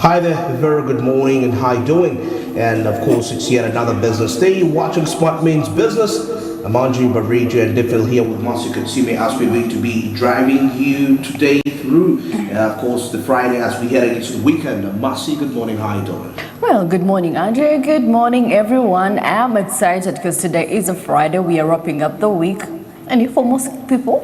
Hi there, very good morning and how you doing? And of course, it's yet another business day. You're watching Smart Means Business. I'm Anji Barrejo and Diffil here with Marcy Consumi as we're going to be driving you today through, of course, the Friday as we head into the weekend. Marcy, good morning, how you doing? Well, good morning, Andre. Good morning, everyone. I'm excited because today is a Friday. We are wrapping up the week. And for most people,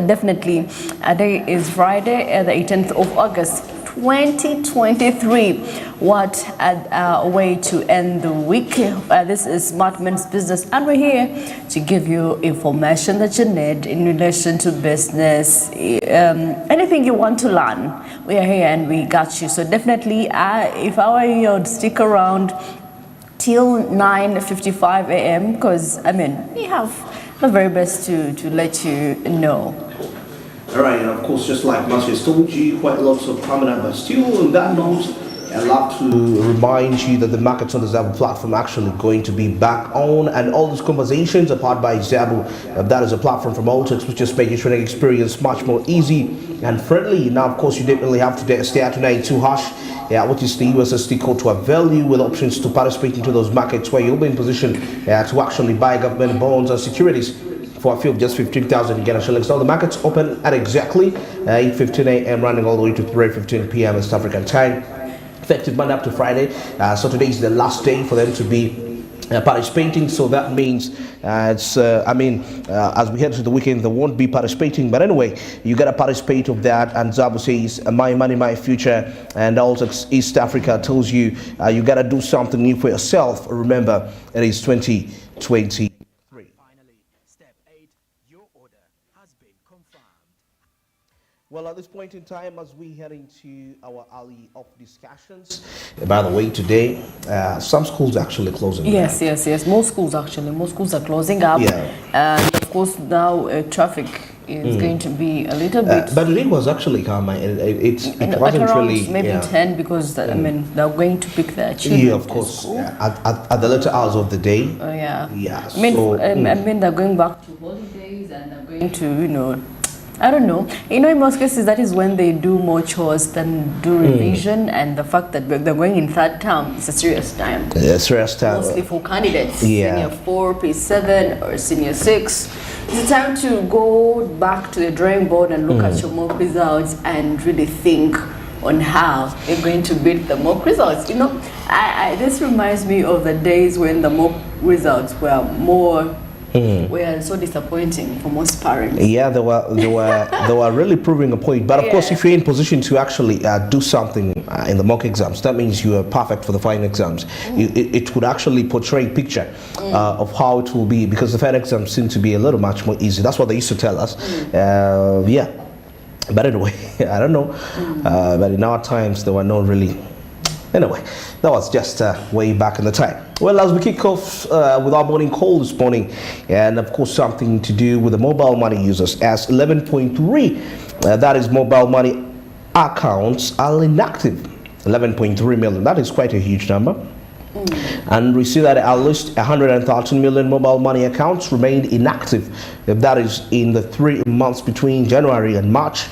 definitely, today is Friday, the 18th of August, 2023. What a way to end the week. This is Smart Men's Business, and we're here to give you information that you need in relation to business. Anything you want to learn, we are here and we got you. So definitely, if I were you, I'd stick around till 9:55 a.m. because, we have the very best to let you know. All right, and of course, just like Marcy has told you, quite lots of prominent, but still on that note, I'd love to remind you that the Markets on the Zabu platform actually going to be back on, and all these conversations are powered by Zabu. That is a platform from Altix, which just makes your trading experience much more easy and friendly. Now, of course, you definitely have to stay at 92#, which is the USSD code to avail you with options to participate into those markets where you'll be in position to actually buy government bonds and securities for a fee of just 15,000 Ghana shillings. Now the markets open at exactly 8:15 a.m. running all the way to 3:15 p.m. West African time. Effective Monday up to Friday. So today is the last day for them to be participating. So that means as we head to the weekend, they won't be participating. But anyway, you gotta participate of that. And Zabu says, "My money, my future." And also East Africa tells you you gotta do something new for yourself. Remember, it is 2020. Well, at this point in time, as we head into our alley of discussions, by the way, today, some schools are actually closing. Yes. Most schools are closing up. Yeah. And of course, now traffic is going to be a little bit. But today was actually calm. It wasn't around really. Maybe 10 because, they're going to pick their children. Yeah, of course. At the later hours of the day. Oh, yeah. Yeah. They're going back to holidays and they're going to, I don't know. In most cases, that is when they do more chores than do revision, and the fact that they're going in third term is a serious time. Yeah, serious time. Mostly for candidates, Yeah. Senior 4, P7, or Senior 6. It's time to go back to the drawing board and look at your mock results and really think on how you're going to beat the mock results. This reminds me of the days when the mock results were more were so disappointing for most parents. Yeah, they were really proving a point. But of course, if you're in position to actually do something in the mock exams, that means you are perfect for the final exams. It would actually portray a picture of how it will be, because the final exams seem to be a little much more easy. That's what they used to tell us. Yeah. But anyway, I don't know. But in our times, there were no really. Anyway, that was just way back in the time. Well, as we kick off with our morning call this morning, and of course something to do with the mobile money users, as 11.3, that is mobile money accounts are inactive. 11.3 million, that is quite a huge number. And we see that at least 113 million mobile money accounts remained inactive. That is in the 3 months between January and March,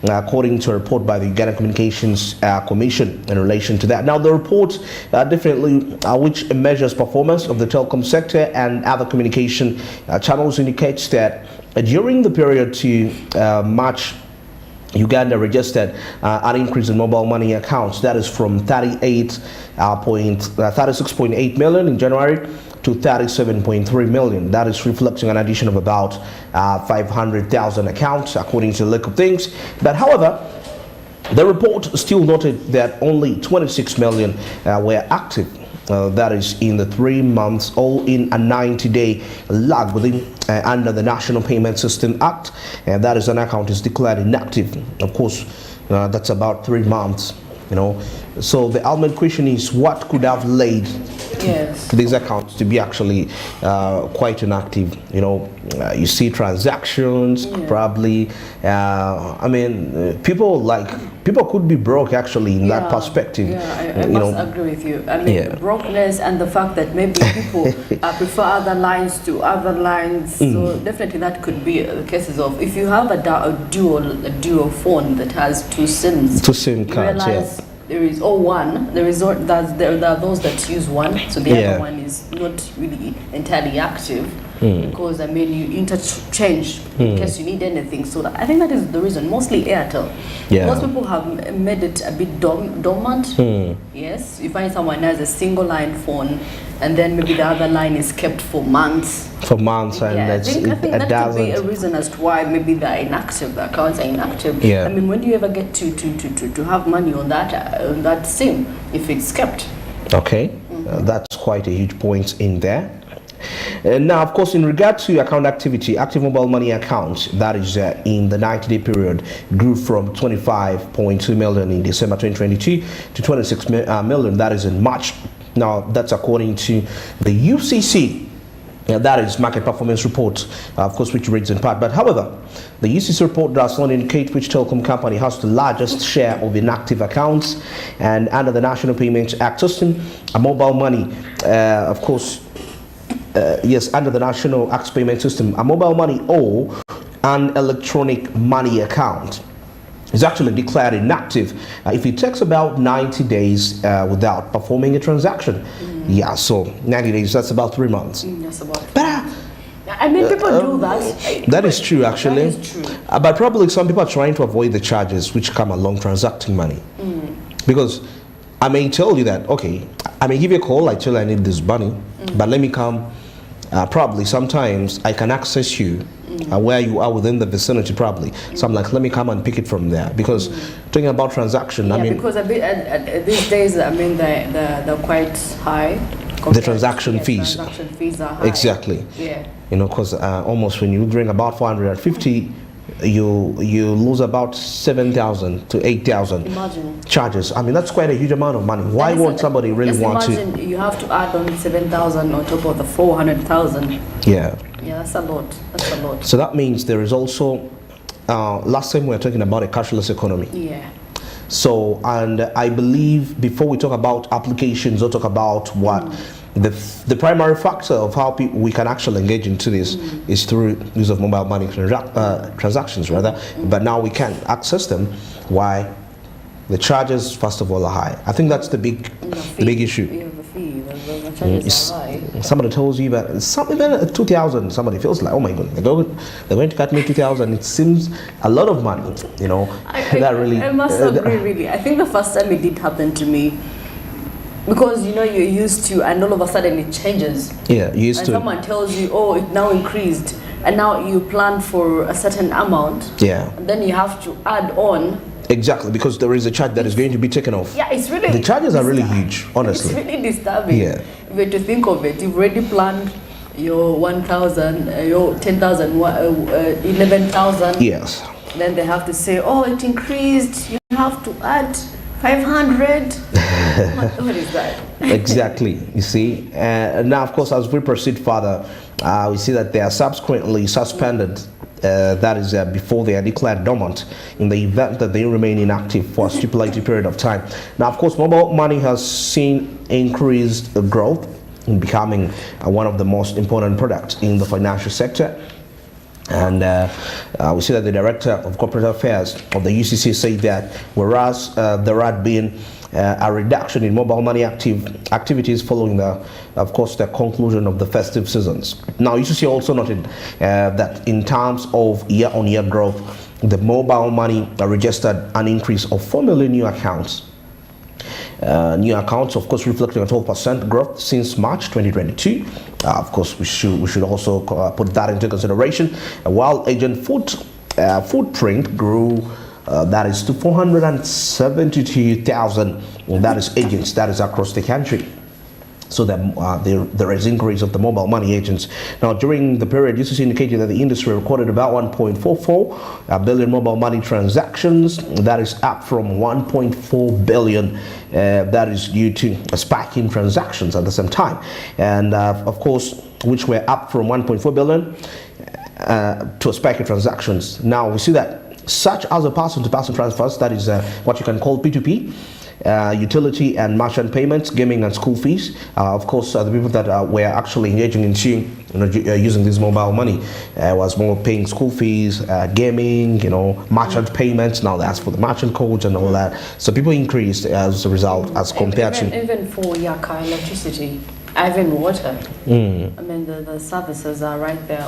according to a report by the Uganda Communications Commission in relation to that. Now, the report definitely which measures performance of the telecom sector and other communication channels indicates that during the period to March, Uganda registered an increase in mobile money accounts. That is from 36.8 million in January to 37.3 million. That is reflecting an addition of about 500,000 accounts, according to the look of things. But however, the report still noted that only 26 million were active. That is in the 3 months, all in a 90-day lag within under the National Payment System Act, and that is an account is declared inactive. Of course, that's about 3 months. So the ultimate question is, what could have led these accounts to be actually quite inactive? You see transactions, probably. People could be broke actually in that perspective. I must agree with you. Brokenness and the fact that maybe people prefer other lines to other lines. So definitely that could be the cases of, if you have a dual phone that has two SIM cards. there is one. There is there are those that use one, so the other one is not really entirely active. Because I mean you interchange in case you need anything. So I think that is the reason. Mostly Airtel. Most people have made it a bit dormant. Yes, you find someone has a single line phone, and then maybe the other line is kept for months. And I think that could be a reason as to why maybe they're inactive. The accounts are inactive. I mean, when do you ever get to have money on that SIM if it's kept? Okay, that's quite a huge point in there. Now, of course, in regard to account activity, active mobile money accounts, that is in the 90-day period, grew from 25.2 million in December 2022 to 26 million, that is in March. Now, that's according to the UCC. That is market performance report, of course, which reads in part. But however, the UCC report does not indicate which telecom company has the largest share of inactive accounts. And under the National Payments Act system, a mobile money, of course, yes, under the National Act Payment System, a mobile money or an electronic money account is actually declared inactive if it takes about 90 days without performing a transaction. Yeah, so 90 days, that's about 3 months. That's about 3 But months. I mean, people do that. That is true, actually. That is true. But probably some people are trying to avoid the charges which come along transacting money. Because I may tell you that, okay, I may give you a call, I tell you I need this money, but let me come. Probably sometimes I can access you where you are within the vicinity, probably. So I'm like, let me come and pick it from there. Because talking about transaction, I mean, because a bit these days, I mean, they're quite high. The transaction fees. Transaction fees are high. Exactly. Yeah. You know, because almost when you bring about 450, you lose about 7,000 to 8,000 charges. I mean, that's quite a huge amount of money. Why won't somebody really want to? Imagine you have to add on 7,000 on top of the 400,000. Yeah. Yeah, that's a lot. That's a lot. So that means there is also, last time we were talking about a cashless economy. Yeah. So, and I believe before we talk about applications or talk about what the primary factor of how we can actually engage into this is through use of mobile money transactions rather, but now we can't access them. Why? The charges, first of all, are high. I think that's the big issue. Yeah, the fee, the charges are high. Somebody tells you that something at 2,000, somebody feels like, oh my god, they're going to cut me 2,000. It seems a lot of money, you know. I must agree, really. I think the first time it did happen to me, because you know you're used to, and all of a sudden it changes. Yeah, you used to. And someone tells you, oh, it now increased, and now you plan for a certain amount. Yeah. And then you have to add on. Exactly, because there is a charge that is going to be taken off. Yeah, it's really. The charges are really huge, honestly. It's really disturbing. Yeah. But to think of it, you've already planned your 1,000, your 10,000, 11,000. Yes. Then they have to say, oh, it increased. You have to add 500. What is that? Exactly. You see, now of course, as we proceed further, we see that they are subsequently suspended. That is before they are declared dormant in the event that they remain inactive for a stipulated period of time. Now, of course, mobile money has seen increased growth in becoming one of the most important products in the financial sector. And we see that the Director of Corporate Affairs of the UCC said that whereas there had been a reduction in mobile money activities following of course, the conclusion of the festive seasons. Now, UCC also noted that in terms of year-on-year growth, the mobile money registered an increase of 4 million new accounts. New accounts, of course, reflecting a 12% growth since March 2022. Of course, we should also put that into consideration. While agent footprint grew, that is to 472,000. That is agents. That is across the country. So there is increase of the mobile money agents. Now, during the period, UCC indicated that the industry recorded about 1.44 billion mobile money transactions. That is up from 1.4 billion. That is due to a spike in transactions at the same time. And of course, which were up from 1.4 billion to a spike in transactions. Now, we see that such as a person-to-person transfers, that is what you can call P2P, utility and merchant payments, gaming and school fees. Of course, the people that were actually engaging in using this mobile money was more paying school fees, gaming, merchant payments. Now that's for the merchant codes and all that. So people increased as a result as compared to even for car electricity. Even water. I mean, the services are right there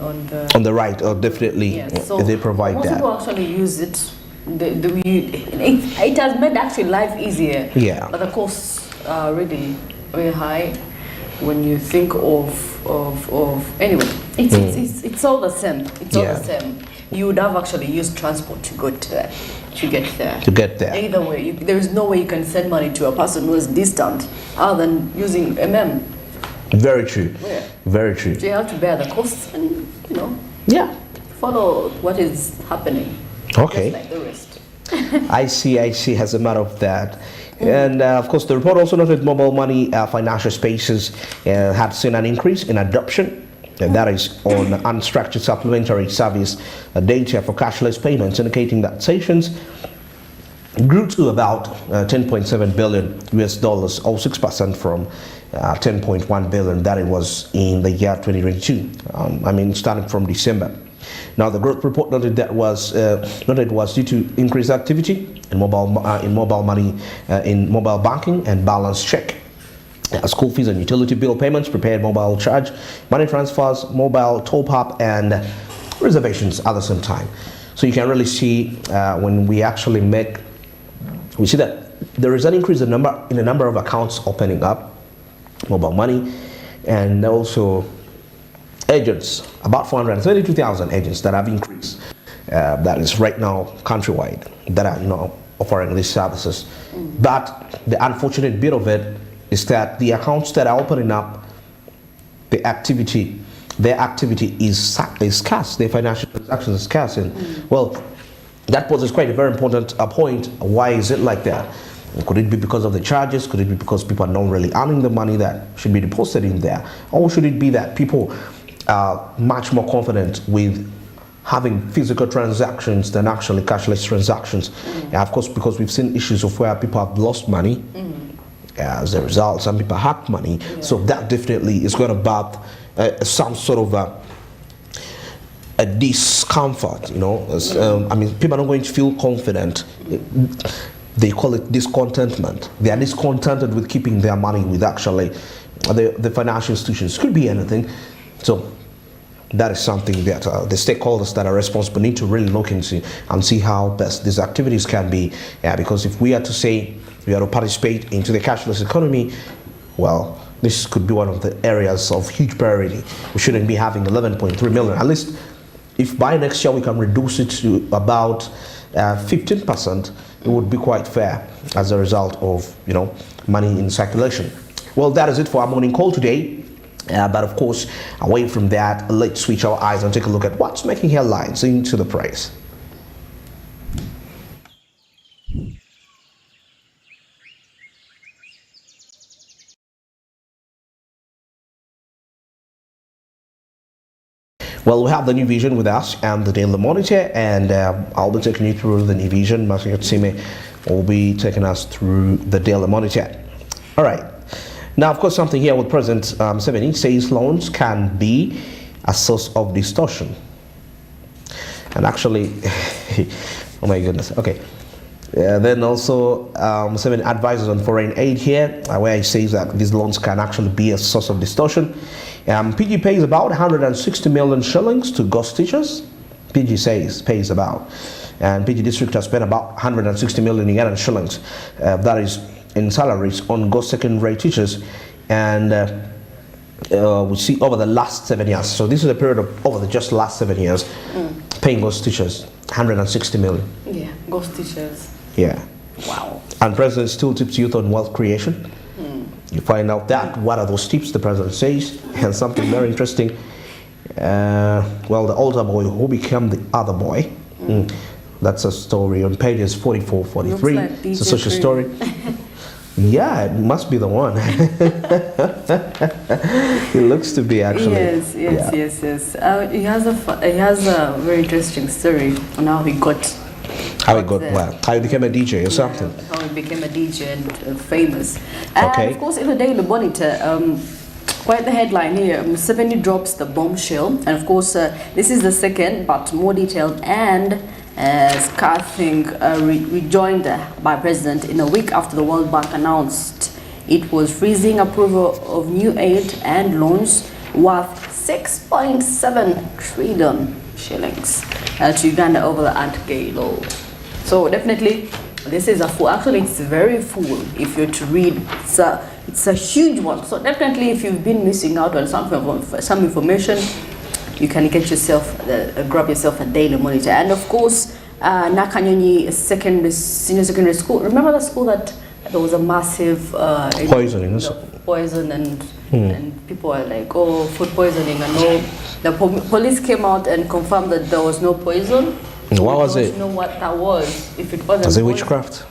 on the right. Definitely, yes. So they provide most that. People actually use it. It has made actually life easier. Yeah. But the costs are really very high when you think of anyway. It's all the same. It's all the same. You would have actually used transport to get there. To get there. Either way, there is no way you can send money to a person who is distant other than using Very true. Yeah. Very true. So you have to bear the costs and follow what is happening. Okay. Just like the rest. I see. As a matter of that. And of course, the report also noted mobile money financial spaces had seen an increase in adoption. And that is on unstructured supplementary service data for cashless payments, indicating that sessions grew to about 10.7 billion US dollars, or 6% from 10.1 billion that it was in the year 2022. Starting from December. Now, the growth report noted that was due to increased activity in mobile money, in mobile banking and balance check. School fees and utility bill payments, prepaid mobile charge, money transfers, mobile top-up, and reservations at the same time. So you can really see when we actually we see that there is an increase in the number of accounts opening up, mobile money, and also agents, about 432,000 agents that have increased. That is right now countrywide that are offering these services. But the unfortunate bit of it is that the accounts that are opening up, their activity is scarce. Their financial transactions are scarce, and well, that poses quite a very important point. Why is it like that? Could it be because of the charges? Could it be because people are not really earning the money that should be deposited in there? Or should it be that people are much more confident with having physical transactions than actually cashless transactions? And of course, because we've seen issues of where people have lost money. As a result, some people hack money. So that definitely is going to birth some sort of a discomfort, people are not going to feel confident. They call it discontentment. They are discontented with keeping their money with actually the financial institutions. Could be anything. So that is something that the stakeholders that are responsible need to really look into and see how best these activities can be. Because if we are to say we are to participate into the cashless economy, well, this could be one of the areas of huge priority. We shouldn't be having 11.3 million. At least if by next year we can reduce it to about 15%, it would be quite fair as a result of money in circulation. Well, that is it for our morning call today. But of course, away from that, let's switch our eyes and take a look at what's making headlines into the press. Well, we have the New Vision with us and the Daily Monitor, and I'll be taking you through the New Vision. Masika Tsime will be taking us through the Daily Monitor. All right. Now, of course, something here with President Museveni says loans can be a source of distortion. And actually, oh my goodness, okay. Then also, Museveni advises on foreign aid here, where he says that these loans can actually be a source of distortion. PG pays about 160 million shillings to ghost teachers. PG says pays about. And PG district has spent about 160 million Ugandan shillings. That is in salaries on ghost secondary teachers. And we see over the last 7 years. So this is a period of over the just last 7 years, paying ghost teachers 160 million. Yeah, ghost teachers. Yeah. Wow. And president still tips youth on wealth creation. You find out that what are those tips the president says, and something very interesting. Well, the older boy who became the other boy. That's a story on pages 44, 43. Like it's a social story. Yeah, it must be the one. It looks to be actually. Yes. He has a very interesting story on how he got How it got, well, how you became a DJ or something. How he became a DJ and famous. Okay. And of course, in the Daily Monitor, quite the headline here, Museveni drops the bombshell. And of course, this is the second, but more detailed and scathing rejoinder by President in a week after the World Bank announced it was freezing approval of new aid and loans worth 6.7 trillion shillings to Uganda over the anti-gay law. So definitely, this is a full. Actually, it's very full. If you're to read, it's a huge one. So definitely, if you've been missing out on some information, you can get yourself, grab yourself a Daily Monitor. And of course, Nakanyonyi Senior Secondary School. Remember the school that there was a massive Poisoning. Poison and people are like, oh, food poisoning and all. The police came out and confirmed that there was no poison. What was it? I don't know what that was. If it wasn't Was it poison, witchcraft?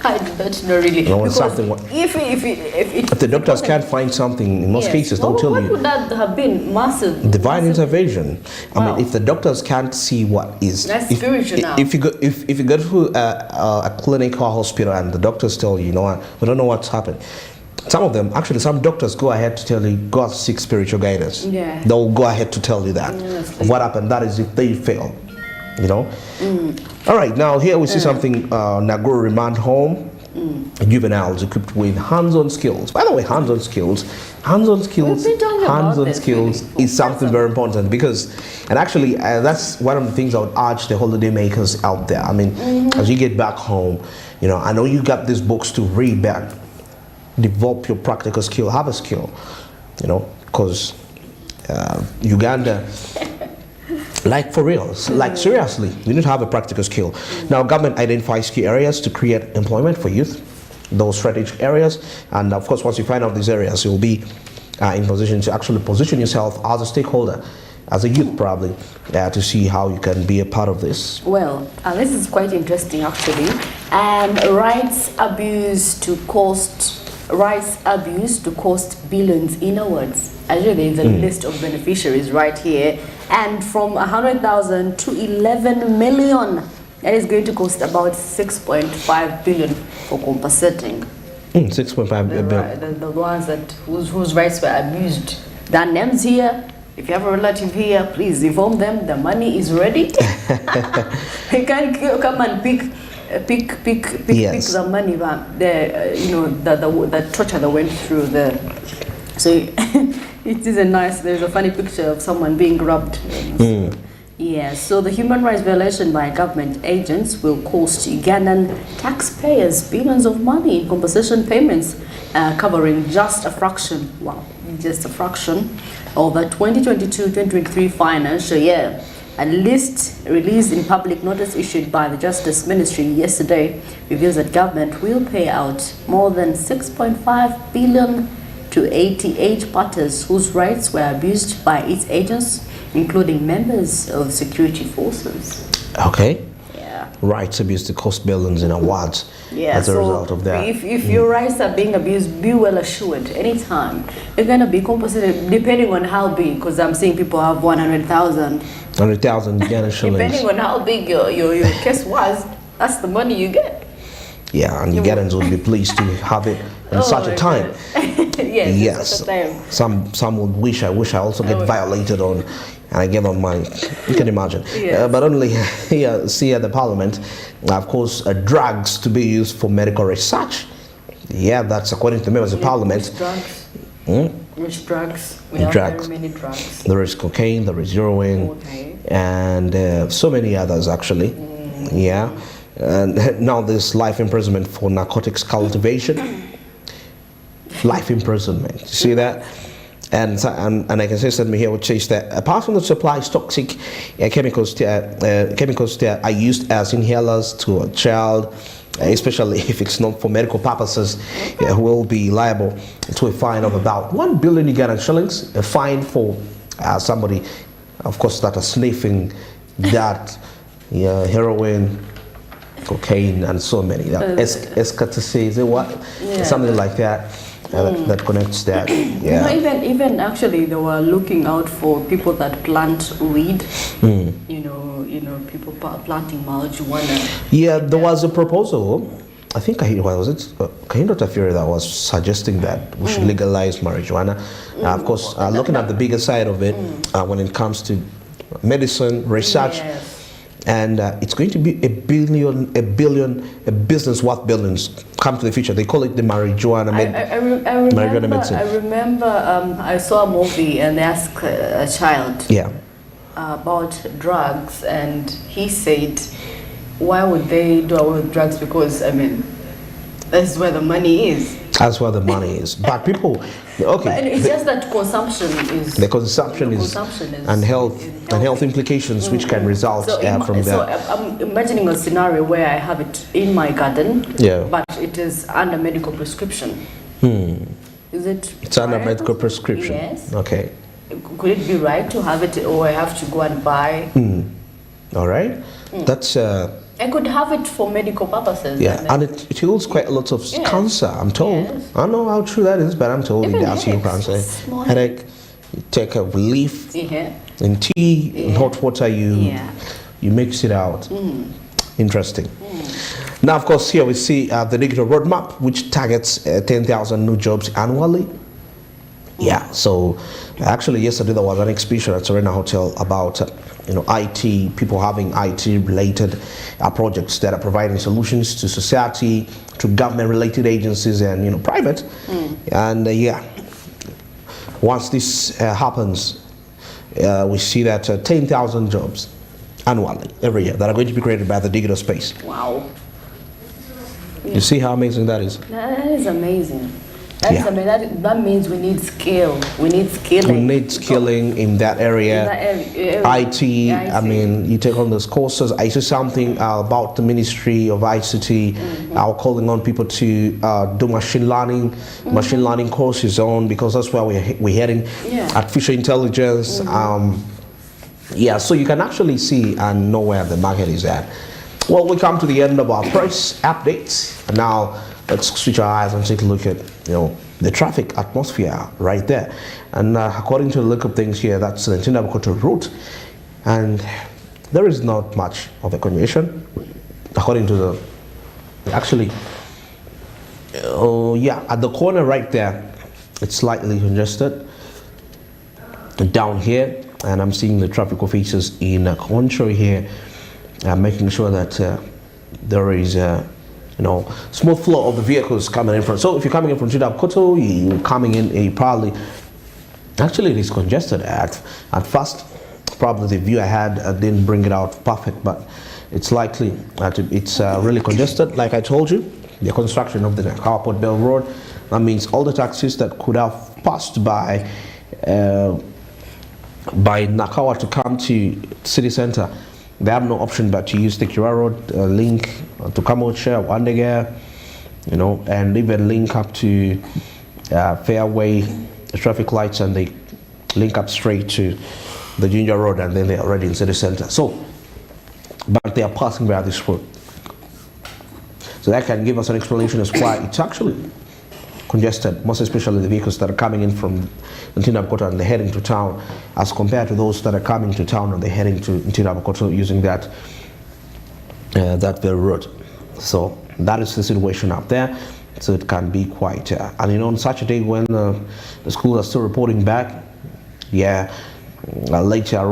I don't know really. No, Because something. if But the doctors can't find something in most cases. They'll tell what you. would that have been? Massive. Divine intervention. I Wow. mean, if the doctors can't see what is, That's spiritual now. If you go to a clinic or hospital and the doctors tell you, you know what, we don't know what's happened. Some of them, actually, some doctors go ahead to tell you, go seek spiritual guidance. Yeah. They'll go ahead to tell you that. Honestly. What happened? That is if they fail. You know. All right. Now here we see something. Naguru remand home. Juveniles equipped with hands-on skills. By the way, hands-on skills We've been talking about hands-on this skills really. is something very important because, and actually, that's one of the things I would urge the holiday makers out there. I mean, as you get back home, you know, I know you got these books to read back, develop your practical skill, have a skill, you know, because Uganda. Like for real, like seriously, you need to have a practical skill. Now, government identifies key areas to create employment for youth, those strategic areas, and of course, once you find out these areas, you'll be in position to actually position yourself as a stakeholder, as a youth probably, to see how you can be a part of this. Well, this is quite interesting actually. And rights abuse to cost billions in awards. Actually, there is a list of beneficiaries right here, and from 100,000 to 11 million, that is going to cost about 6.5 billion for compensating 6.5 the ones that whose rights were abused. There are names here. If you have a relative here, please inform them. The money is ready. You can come and pick Yes. the money, but the torture that went through the. So it is there's a funny picture of someone being robbed. Yeah, so the human rights violation by government agents will cost Ugandan taxpayers billions of money in compensation payments, covering just a fraction of the 2022-2023 financial year. A list released in public notice issued by the Justice Ministry yesterday reveals that government will pay out more than 6.5 billion to 88 parties whose rights were abused by its agents, including members of security forces. Okay. Yeah. Rights abuse to cost billions in awards as a result of that. If your rights are being abused, be well assured anytime you're going to be compensated depending on how big, because I'm seeing people have 100,000 Ghana shillings. Depending on how big your case was, that's the money you get. Yeah, and Ugandans would be pleased to have it in such a time. Yes. Such a time. Some would wish I also get violated on, and I get on my. You can imagine. Yes. But only here, see at the parliament, of course, drugs to be used for medical research. Yeah, that's according to members of parliament. Which drugs? Which drugs? We Drugs. have very many drugs. There is cocaine, there is heroin, and so many others actually. Yeah. And now there's life imprisonment for narcotics cultivation. Life imprisonment. You see that? And I can say something here which says that apart from the supplies toxic chemicals that are used as inhalers to a child, especially if it's not for medical purposes, will be liable to a fine of about 1 billion Ugandan shillings, a fine for somebody, of course, that are sniffing that heroin, cocaine, and so many. Escatacy, is it what? Yeah. Something like that. That connects that. Yeah. Even actually they were looking out for people that plant weed. people planting marijuana. Yeah, there was a proposal. I think was it Kahindo Tafiri that was suggesting that we should legalize marijuana. Of course, looking at the bigger side of it, when it comes to medicine research, and it's going to be a business worth billions come to the future. They call it the marijuana medicine. I remember I saw a movie and asked a child about drugs, and he said, why would they do away with drugs? Because that's where the money is. That's where the money is. But people, But it's just that consumption is and health implications which can result from that. So I'm imagining a scenario where I have it in my garden, but it is under medical prescription. Is it? It's under medical prescription. Yes. Okay. Could it be right to have it, or I have to go and buy? All right. That's. I could have it for medical purposes. Yeah, and it heals quite a lot of cancer, I'm told. Yes. I don't know how true that is, but I'm told Even it does heal cancer. Headache, you take a leaf in tea, in hot water, you mix it out. Interesting. Now, of course, here we see the digital roadmap, which targets 10,000 new jobs annually. Yeah, so actually yesterday there was an exhibition at Serena Hotel about IT, people having IT related projects that are providing solutions to society, to government related agencies and private. And once this happens, we see that 10,000 jobs annually every year that are going to be created by the digital space. Wow. You see how amazing that is? That is amazing. That means we need skill. We need skilling. We need skilling in that area. IT, I mean, you take on those courses. I see something about the Ministry of ICT, calling on people to do machine learning courses on, because that's where we're heading. Artificial intelligence. So you can actually see and know where the market is at. Well, we come to the end of our press updates, and now let's switch our eyes and take a look at the traffic atmosphere right there. And according to the look of things here, that's the Ntinabukoto route, and there is not much of a congestion according to the at the corner right there it's slightly congested down here, and I'm seeing the traffic officers in Concho here making sure that there is smooth flow of the vehicles coming in from. So if you're coming in from Ntinabukoto, you're coming in probably, actually it is congested at first. Probably the view I had didn't bring it out perfect, but it's likely it's really congested. Like I told you, the construction of the Nakawa Port Bell Road, that means all the taxis that could have passed by Nakawa to come to city center, they have no option but to use the Kira Road link to Kamocha, Wandega, and even link up to Fairway traffic lights, and they link up straight to the Ginger Road, and then they're already in city center. So, but they are passing by this road. So that can give us an explanation as why it's actually congested, most especially the vehicles that are coming in from Ntinabukoto and they're heading to town, as compared to those that are coming to town and they're heading to Ntinabukoto using that very road. So that is the situation out there. So it can be quite, and on such a day when the schools are still reporting back, later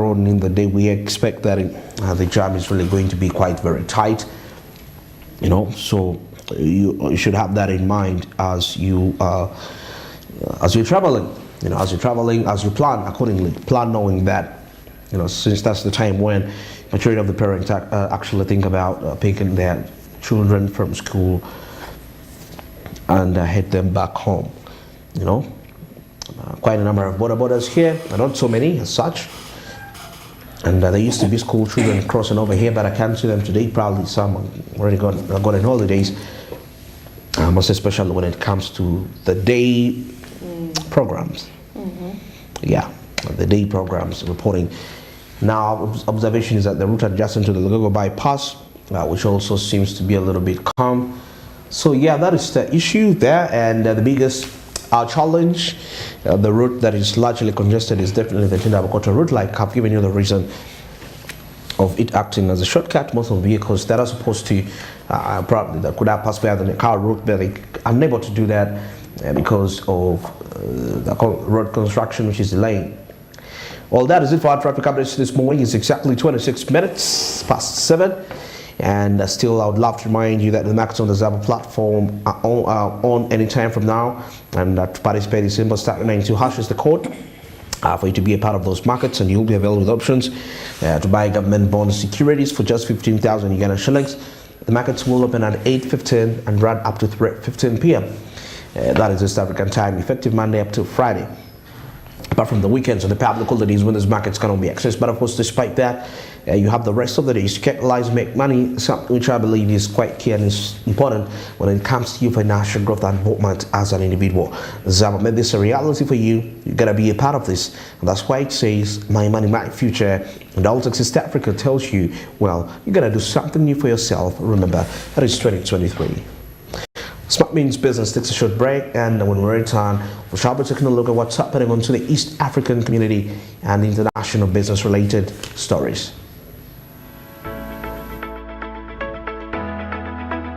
on in the day we expect that the jam is really going to be quite very tight. So you should have that in mind as you're traveling. As you plan accordingly. Plan knowing that, since that's the time when majority of the parents actually think about picking their children from school and head them back home. Quite a number of borders here, not so many as such. And there used to be school children crossing over here, but I can't see them today. Probably some already gone on holidays. Most especially when it comes to the day programs. The day programs reporting. Now, observation is that the route adjacent to the Lugogo bypass, which also seems to be a little bit calm. So that is the issue there, and the biggest challenge, the route that is largely congested is definitely the Ntinabukoto route. Like I've given you the reason of it acting as a shortcut. Most of the vehicles that are supposed to probably that could have passed by the car route, but they are unable to do that because of the road construction, which is delaying. Well, that is it for our traffic updates this morning. It's exactly 26 minutes past 7. And still, I would love to remind you that the markets on the Zaba platform are on any time from now. And to participate is simple. Star 92 hashes the code for you to be a part of those markets, and you'll be available with options to buy government bond securities for just 15,000 Uganda shillings. The markets will open at 8:15 and run up to 3:15 p.m. That is East African time, effective Monday up to Friday. Apart from the weekends and the public holidays when this market's going to be accessed. But of course, despite that, you have the rest of the days to capitalize, make money, something which I believe is quite key and is important when it comes to your financial growth and involvement as an individual. Zaba made this a reality for you. You got to be a part of this. And that's why it says, my money, my future. And Altec East Africa tells you, well, you got to do something new for yourself. Remember, that is 2023. Smart Means Business takes a short break, and when we return, we'll shall be taking a look at what's happening onto the East African community and international business related stories.